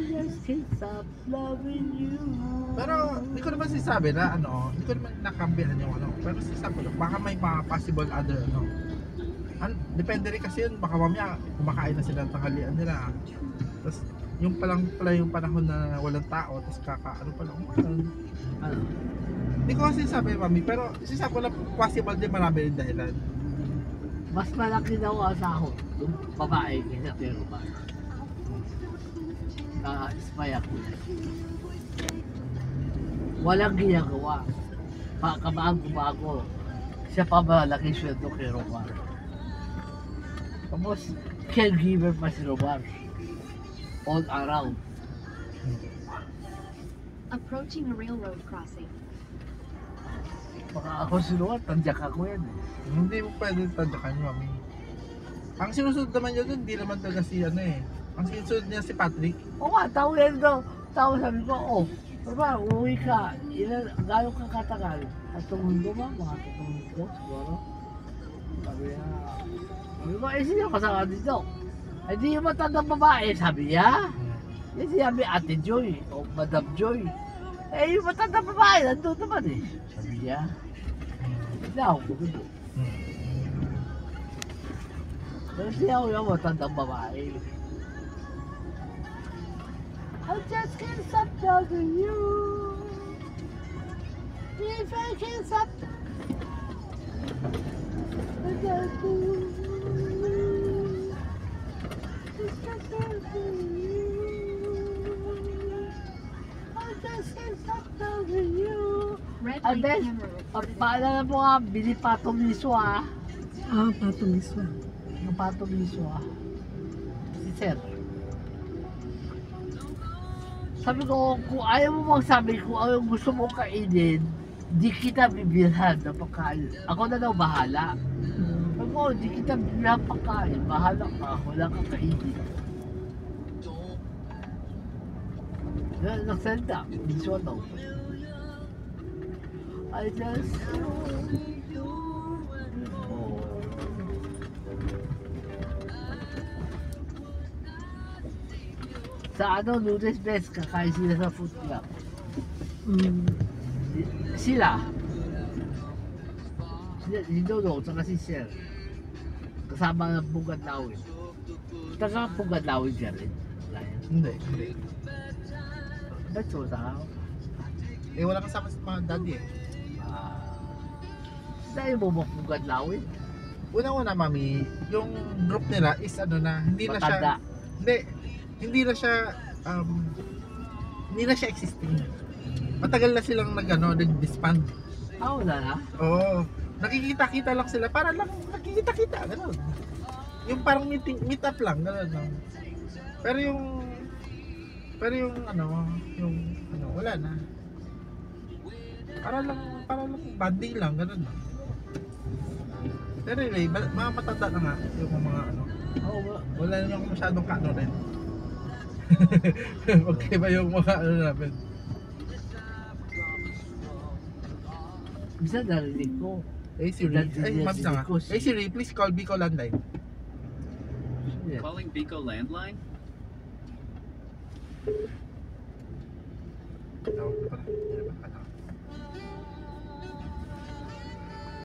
just can't stop loving you. Pero hindi ko naman sinasabi na ano, hindi ko naman nakambihan yung ano. Pero sinasabi ko, baka may mga possible other ano. Depende rin kasi yun, baka mamaya kumakain na sila ng tanghalian nila. Tapos yung palang pala yung panahon na walang tao, tapos ano pa lang. Ano? Hindi ko kasi sinasabi, mami, pero sinasabi ko na possible din marami rin dahilan. Mas malaki daw ang sahod yung babae kaysa pero ba? Na-spy ako. Walang ginagawa. Kabago-bago. Siya pa malaki sweldo kay Romar. Tapos, caregiver pa si Romar. All around. Approaching a railroad crossing. Baka ako si Romar, tandyak ako yan. Hindi mo pwede tadyakan, mami. Ang sinusunod naman yun, hindi naman talaga si ano eh. Ang sinusunod niya si Patrick. Oo nga, tao yan daw. Tao sabi ko, oh, Romar, uuwi ka. Gano'n ka katagal? 3 mundo ba? Mga 3 mundo, siguro. Sabi niya, sino kasama dito? Hindi yung matandang babae, sabi niya. Hindi sabi Ate Joy o Madam Joy. Yung matandang babae, nandun naman eh. Sabi niya. Hindi ako gugulo. Pero siya ako yung matandang babae. I just can't stop loving you. If I can't stop, I just do. Just can't stop loving you. I just can't stop loving you. Red And light then, camera. paalala mo nga, bili patong miswa. Patong miswa. Yung patong miswa. Si Sir. Sabi ko, kung ayaw mo magsabi kung ano yung gusto mo kainin, di kita bibilhan ng pagkain. Ako na daw bahala. Sabi ko, di kita bibilhan ng pagkain. Bahala ka, wala kang kainin. Nagsalita, miswa daw. I just... Sa ano, Lunes Best, kakain sila sa food club. Sila. Si Dodo, saka si Sir. Kasama ng Pugad Lawin. Taga Pugad Lawin siya rin. Hindi. Ba't so sa ako? Eh wala kasama sa mga daddy eh. Dahil mo mo Pugad Lawin? Una-una, mami, yung group nila is ano na, hindi na siya... Matanda. Hindi na siya existing. Matagal na silang nag-disband. Wala na. Oo. Nakikita-kita lang sila, para lang nakikita-kita, gano'n. Yung parang meet up lang, gano'n. No? Pero yung wala na. Para lang banding lang, gano'n. No? Pero anyway, mga matanda na nga yung mga ano. Wala naman masyadong kano rin. Okay ba yung mga ano namin? Bisa narinig ko. Hey Siri, ma'am nga. Hey Siri, please call Bicol Landline. Calling Bicol Landline? Tawag na pala.